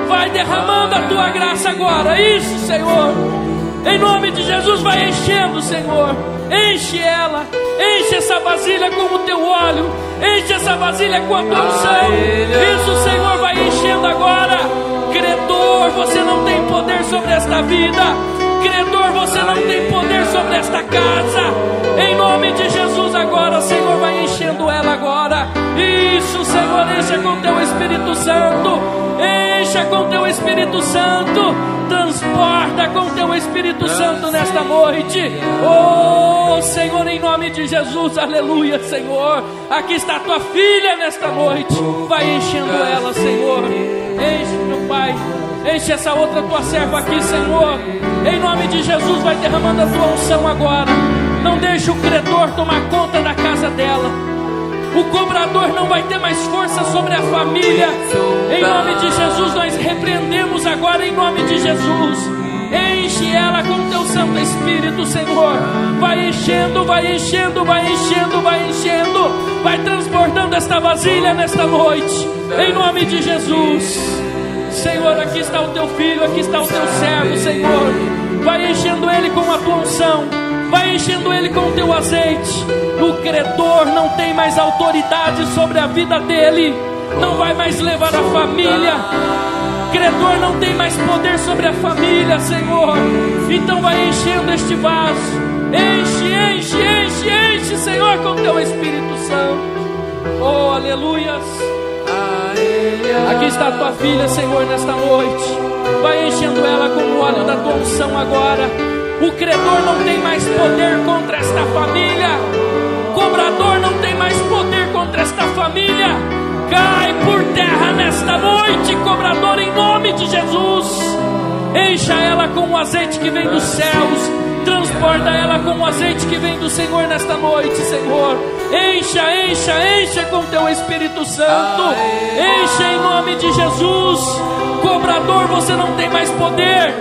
S1: Vai derramando a tua graça agora. Isso, Senhor. Em nome de Jesus, vai enchendo, Senhor. Enche ela, enche essa vasilha com o teu óleo, enche essa vasilha com a tua unção. Isso, Senhor, vai enchendo agora. Credor, você não tem poder sobre esta vida. Credor, você não tem poder sobre esta casa. Em nome de Jesus agora, Senhor, vai enchendo ela agora. Isso, Senhor, encha com teu Espírito Santo. Encha com teu Espírito Santo. Transporta com teu Espírito Santo nesta noite. Oh Senhor, em nome de Jesus, aleluia, Senhor. Aqui está a tua filha nesta noite. Vai enchendo ela, Senhor. Enche, meu Pai. Enche essa outra tua serva aqui, Senhor. Em nome de Jesus, vai derramando a tua unção agora. Não deixe o credor tomar conta da casa dela. O cobrador não vai ter mais força sobre a família. Em nome de Jesus, nós repreendemos agora, em nome de Jesus. Enche ela com teu Santo Espírito, Senhor. Vai enchendo, vai enchendo, vai enchendo, vai enchendo. Vai transbordando esta vasilha nesta noite. Em nome de Jesus. Senhor, aqui está o teu filho, aqui está o teu servo, Senhor. Vai enchendo ele com a tua unção. Vai enchendo ele com o teu azeite. O credor não tem mais autoridade sobre a vida dele. Não vai mais levar a família. Credor não tem mais poder sobre a família, Senhor. Então vai enchendo este vaso. Enche, enche, enche, enche, Senhor, com o teu Espírito Santo. Oh, aleluias. Aqui está a tua filha, Senhor, nesta noite. Vai enchendo ela com o óleo da tua unção agora. O credor não tem mais poder contra esta família. O cobrador não tem mais poder contra esta família. Cai por terra nesta noite, cobrador, em nome de Jesus. Encha ela com o azeite que vem dos céus. Transporta ela com o azeite que vem do Senhor nesta noite, Senhor. Encha, encha, encha com teu Espírito Santo. Encha em nome de Jesus. Cobrador, você não tem mais poder.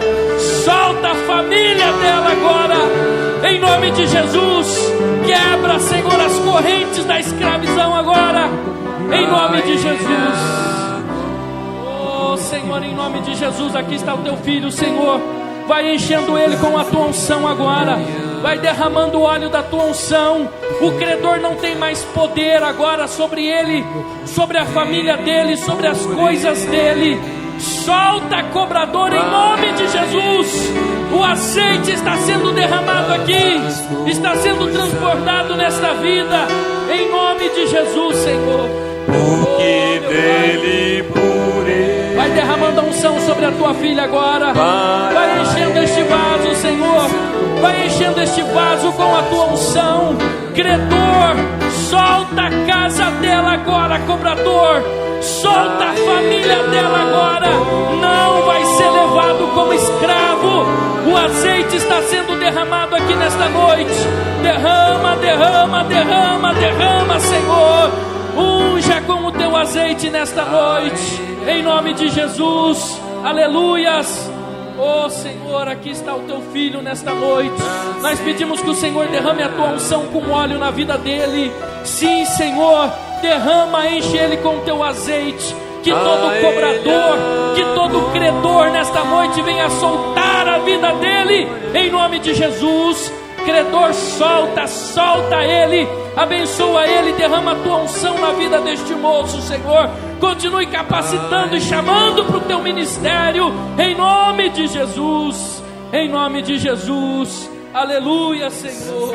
S1: Solta a família dela agora. Em nome de Jesus. Quebra, Senhor, as correntes da escravidão agora. Em nome de Jesus. Oh, Senhor, em nome de Jesus, aqui está o teu filho, Senhor. Vai enchendo ele com a tua unção agora. Vai derramando o óleo da tua unção. O credor não tem mais poder agora sobre ele, sobre a família dele, sobre as coisas dele. Solta, cobrador, em nome de Jesus. O azeite está sendo derramado aqui, está sendo transbordado nesta vida. Em nome de Jesus, Senhor.
S2: Porque dele, por ele.
S1: Vai derramando a unção sobre a tua filha agora. Vai enchendo este vaso, Senhor. Vai enchendo este vaso com a tua unção. Credor, solta a casa dela agora, cobrador. Solta a família dela agora. Não vai ser levado como escravo. O azeite está sendo derramado aqui nesta noite. Derrama, derrama, derrama, derrama, Senhor. Unja com o teu azeite nesta noite. Em nome de Jesus. Aleluias. Oh Senhor, aqui está o teu filho nesta noite. Nós pedimos que o Senhor derrame a tua unção com óleo na vida dele. Sim, Senhor, derrama, enche ele com o teu azeite. que todo cobrador, que todo credor nesta noite venha soltar a vida dele, em nome de Jesus. Credor, solta ele, abençoa ele, derrama a tua unção na vida deste moço, Senhor. Continue capacitando e chamando para o teu ministério, em nome de Jesus, em nome de Jesus. Aleluia, Senhor.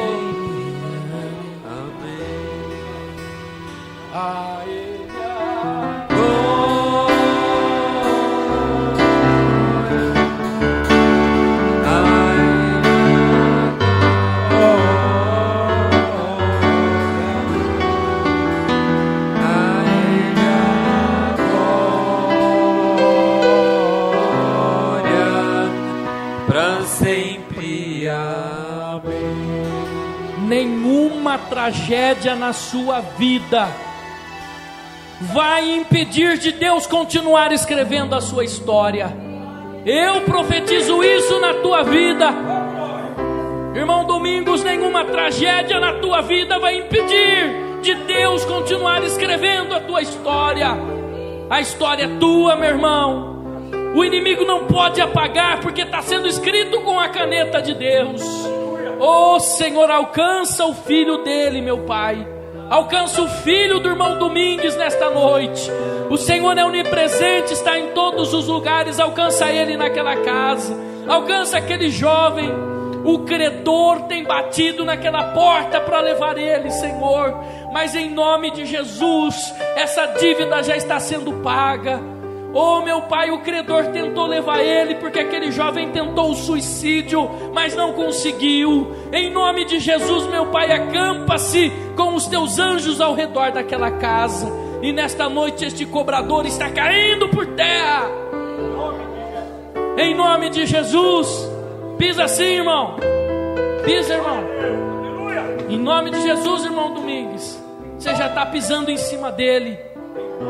S1: Nenhuma tragédia na sua vida vai impedir de Deus continuar escrevendo a sua história. Eu profetizo isso na tua vida, irmão Domingos. Nenhuma tragédia na tua vida vai impedir de Deus continuar escrevendo a tua história. A história é tua, meu irmão. O inimigo não pode apagar, porque está sendo escrito com a caneta de Deus. Oh Senhor, alcança o filho dele, meu Pai. Alcança o filho do irmão Domingues nesta noite. O Senhor é onipresente, está em todos os lugares. Alcança ele naquela casa. Alcança aquele jovem. O credor tem batido naquela porta para levar ele, Senhor. Mas em nome de Jesus, essa dívida já está sendo paga. Oh meu Pai, o credor tentou levar ele, porque aquele jovem tentou o suicídio, mas não conseguiu. Em nome de Jesus, meu Pai, acampa-se com os teus anjos ao redor daquela casa. E nesta noite este cobrador está caindo por terra. Em nome de Jesus. Pisa assim, irmão. Pisa, irmão. Em nome de Jesus, irmão Domingues. Você já está pisando em cima dele.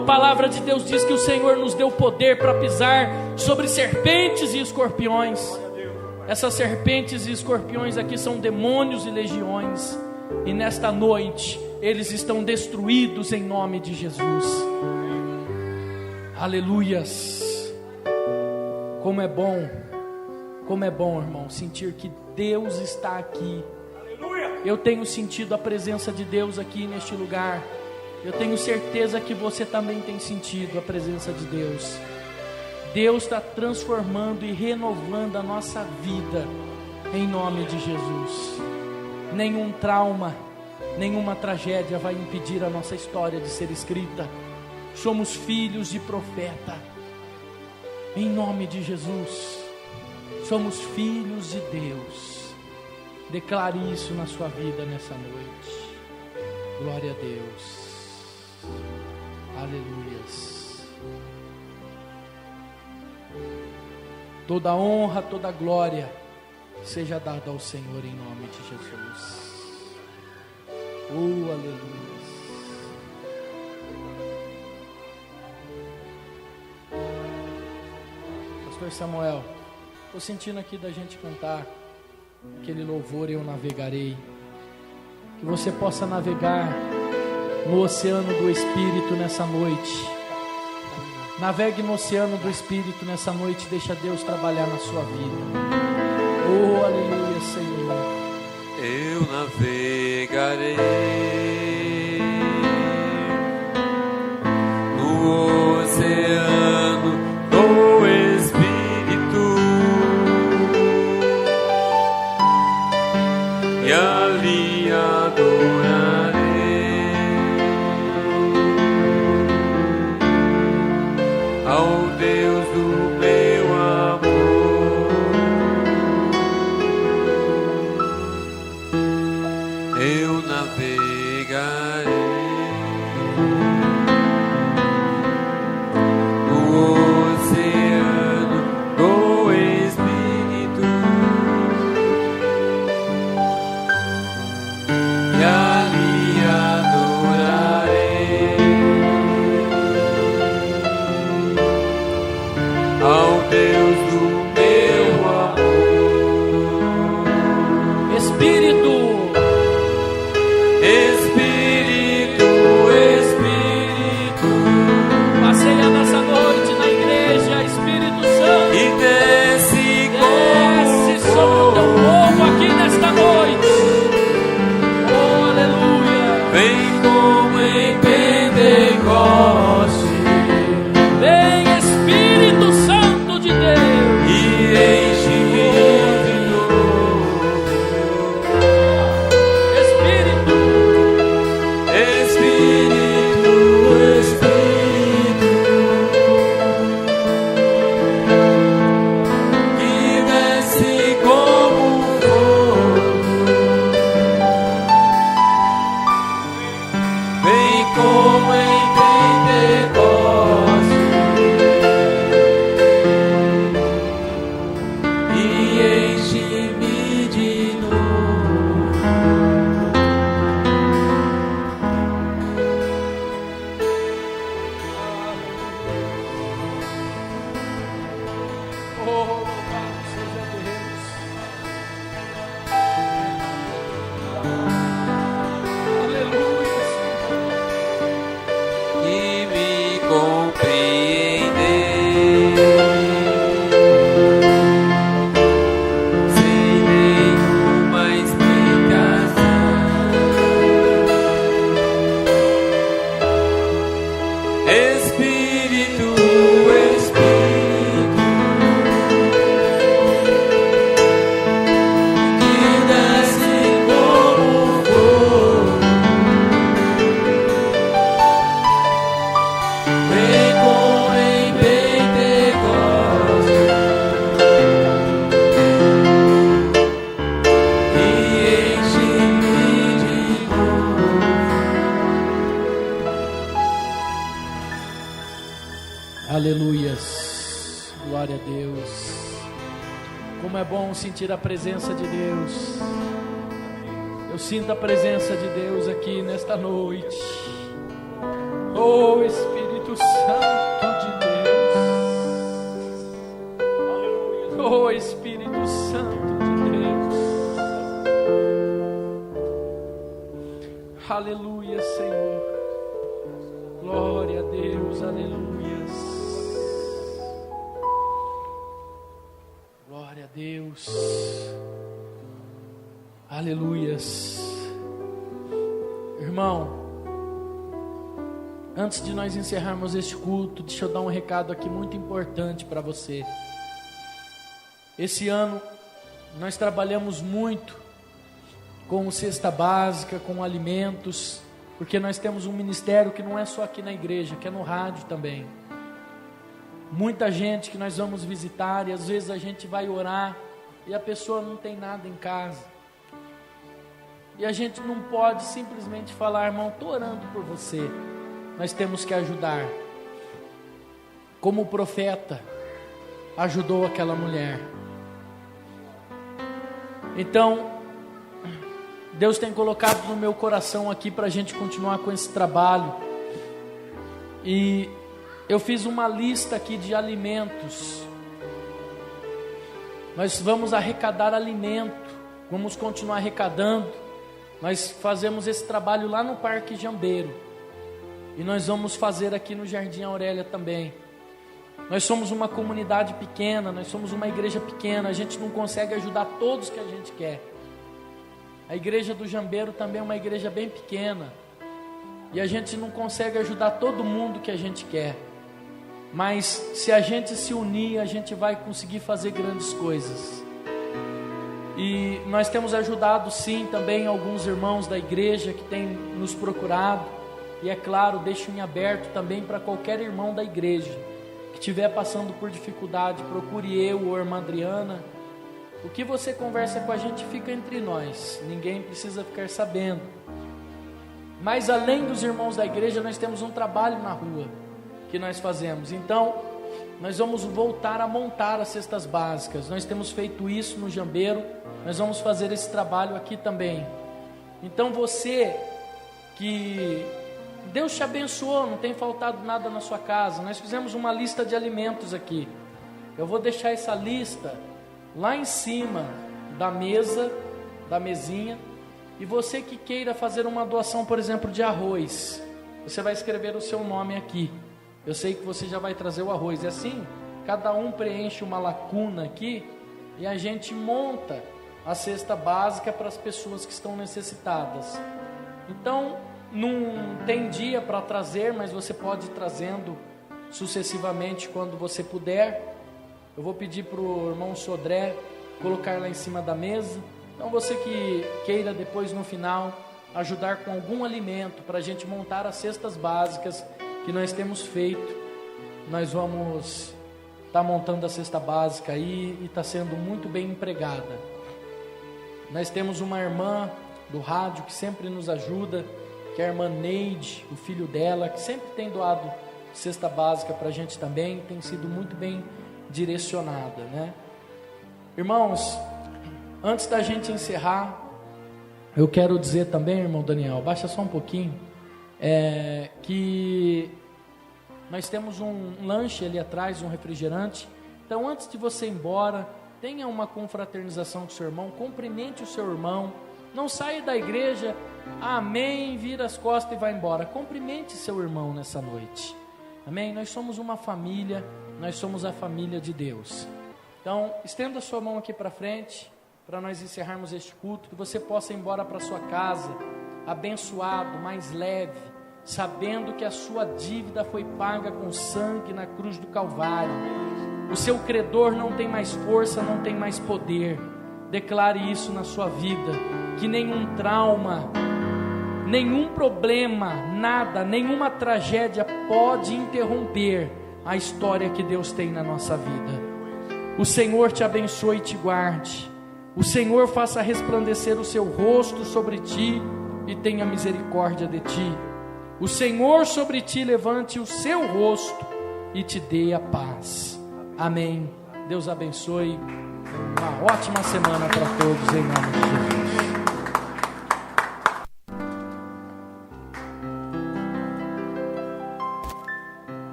S1: A palavra de Deus diz que o Senhor nos deu poder para pisar sobre serpentes e escorpiões. Essas serpentes e escorpiões aqui são demônios e legiões. E nesta noite eles estão destruídos em nome de Jesus. Aleluias. Como é bom, irmão, sentir que Deus está aqui. Eu tenho sentido a presença de Deus aqui neste lugar. Eu tenho certeza que você também tem sentido a presença de Deus. Deus está transformando e renovando a nossa vida, em nome de Jesus. Nenhum trauma, nenhuma tragédia vai impedir a nossa história de ser escrita. Somos filhos de profeta, em nome de Jesus. Somos filhos de Deus. Declare isso na sua vida nessa noite. Glória a Deus. Aleluias. Toda honra, toda glória seja dada ao Senhor em nome de Jesus. Oh, aleluia. Pastor Samuel, estou sentindo aqui da gente cantar aquele louvor, Eu Navegarei. Que você possa navegar no oceano do Espírito nessa noite. Navegue no oceano do Espírito nessa noite. Deixa Deus trabalhar na sua vida. Oh, aleluia, Senhor.
S2: Eu navegarei no oceano do Espírito e ali adorarei ao Deus do meu amor. Eu navegarei no oceano do Espírito e ali adorarei ao Deus do meu amor.
S1: Espírito,
S2: Espírito
S1: Aleluias, glória a Deus. Como é bom sentir a presença de Deus. Eu sinto a presença de Deus aqui nesta noite. Oh Espírito Santo de Deus. Oh Espírito Santo de Deus. Aleluia, Senhor. Glória a Deus, aleluias. Glória a Deus. Aleluias. Irmão, antes de nós encerrarmos este culto, deixa eu dar um recado aqui muito importante para você. Esse ano nós trabalhamos muito com cesta básica, com alimentos, porque nós temos um ministério que não é só aqui na igreja, que é no rádio também. Muita gente que nós vamos visitar e às vezes a gente vai orar e a pessoa não tem nada em casa. E a gente não pode simplesmente falar, irmão, estou orando por você. Nós temos que ajudar. Como o profeta ajudou aquela mulher. Então, Deus tem colocado no meu coração aqui para a gente continuar com esse trabalho. E eu fiz uma lista aqui de alimentos. Nós vamos arrecadar alimento. Vamos continuar arrecadando. Nós fazemos esse trabalho lá no Parque Jambeiro. E nós vamos fazer aqui no Jardim Aurélia também. Nós somos uma comunidade pequena. Nós somos uma igreja pequena. A gente não consegue ajudar todos que a gente quer. A igreja do Jambeiro também é uma igreja bem pequena. E a gente não consegue ajudar todo mundo que a gente quer. Mas se a gente se unir, a gente vai conseguir fazer grandes coisas. E nós temos ajudado sim também alguns irmãos da igreja que têm nos procurado. E é claro, deixo em aberto também para qualquer irmão da igreja que estiver passando por dificuldade, procure eu ou a irmã Adriana. O que você conversa com a gente fica entre nós, ninguém precisa ficar sabendo. Mas além dos irmãos da igreja, nós temos um trabalho na rua que nós fazemos. Então, nós vamos voltar a montar as cestas básicas. Nós temos feito isso no Jambeiro, nós vamos fazer esse trabalho aqui também. Então você que Deus te abençoou, não tem faltado nada na sua casa. Nós fizemos uma lista de alimentos aqui. Eu vou deixar essa lista lá em cima da mesa, da mesinha. E você que queira fazer uma doação, por exemplo, de arroz, você vai escrever o seu nome aqui. Eu sei que você já vai trazer o arroz. E assim, cada um preenche uma lacuna aqui e a gente monta a cesta básica para as pessoas que estão necessitadas. Então, não tem dia para trazer, mas você pode ir trazendo sucessivamente quando você puder. Eu vou pedir para o irmão Sodré colocar lá em cima da mesa. Então você que queira depois no final ajudar com algum alimento para a gente montar as cestas básicas que nós temos feito. Nós vamos estar montando a cesta básica aí e está sendo muito bem empregada. Nós temos uma irmã do rádio que sempre nos ajuda, que é a irmã Neide, o filho dela, que sempre tem doado cesta básica para a gente também, tem sido muito bem direcionada, né? Irmãos, antes da gente encerrar, eu quero dizer também, irmão Daniel, baixa só um pouquinho, que nós temos um lanche ali atrás, um refrigerante. Então antes de você ir embora, tenha uma confraternização com o seu irmão, cumprimente o seu irmão, não saia da igreja, amém, vira as costas e vai embora. Cumprimente seu irmão nessa noite, amém? Nós somos uma família, nós somos a família de Deus. Então estenda a sua mão aqui para frente, para nós encerrarmos este culto, que você possa ir embora para sua casa, abençoado, mais leve, sabendo que a sua dívida foi paga com sangue na cruz do Calvário. O seu credor não tem mais força, não tem mais poder. Declare isso na sua vida, que nenhum trauma, nenhum problema, nada, nenhuma tragédia pode interromper a história que Deus tem na nossa vida. O Senhor te abençoe e te guarde. O Senhor faça resplandecer o seu rosto sobre ti e tenha misericórdia de ti. O Senhor sobre ti levante o seu rosto e te dê a paz. Amém. Deus abençoe. Uma ótima semana para todos, em nome de Jesus.